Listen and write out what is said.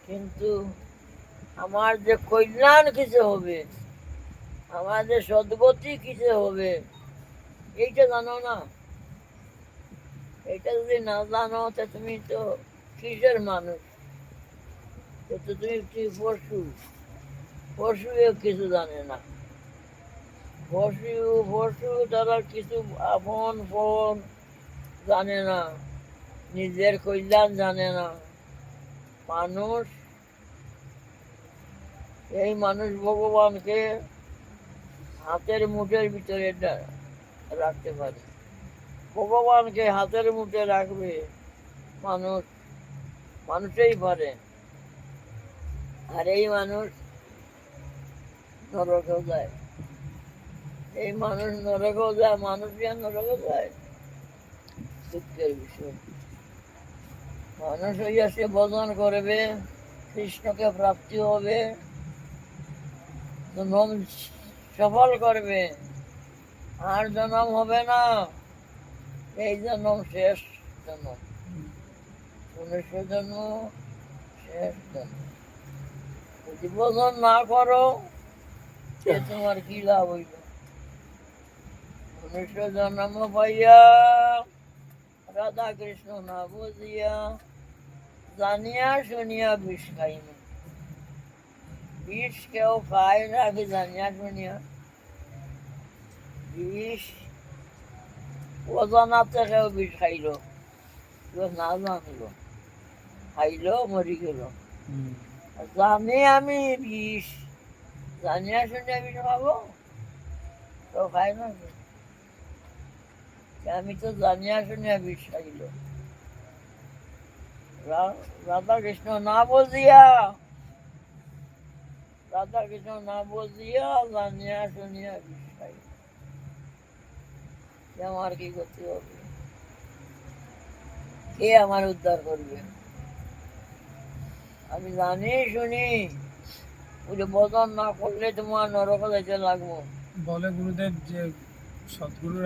কিন্তু আমার যে কল্যাণ কিসে হবে, আমার যে সদ্গতি কিসে হবে, এইটা জানো না। এটা যদি না জানো তা তুমি তো কিসের মানুষ? তো তুমি কি পশু? পশুও কিছু জানে না। পশু পশু তারা কিছু আপন পণ জানে না, নিজের কল্যাণ জানে না। মানুষ, এই মানুষ ভগবানকে হাতের মুঠের ভিতরে রাখতে পারে। ভগবানকে হাতের মুঠে রাখবে মানুষ, মানুষই পারে। আর এই মানুষ নরকেও যায়, এই মানুষ নরকেও যায়, মানুষ যে নরকে যায়, দুঃখের বিষয়। মানুষ হইয়া সে ভজন করবে, কৃষ্ণকে প্রাপ্তি হবে, জন্ম সফল করবে, আর জন্ম হবে না। এই জন্ম শেষ জন্ম, 19 জন্ম শেষ জন্ম। যদি ভজন না করো সে তোমার কি লাভ হইল? 19 জন্ম পাইয়া রাধা কৃষ্ণ না বুঝিয়া জানিয়া শুনিয়া বিষ খাইনি। বিষ কেউ খায় না কি জানিয়া শুনিয়া? বিষ অজানাতে কেউ বিষ খাইল, কেউ না জানল, খাইল মরি গেল। জানি আমি বিষ, জানিয়া শুনিয়া বিষ খাবো? কেউ খায় না। আমি তো জানিয়া শুনিয়া বিষ খাইল। রাধা কৃষ্ণ না বুঝিয়া, রাধা কৃষ্ণ না বুঝিয়া জানিয়া শুনিয়া বিষ খাইল। আমার কি করতে হবে? কে আমার উদ্ধার করবে? আমি জানি শুনি ওই ভজন না করলে তোমার নরকে যেতে লাগবো। বলে গুরুদেব যে সদ্গুরু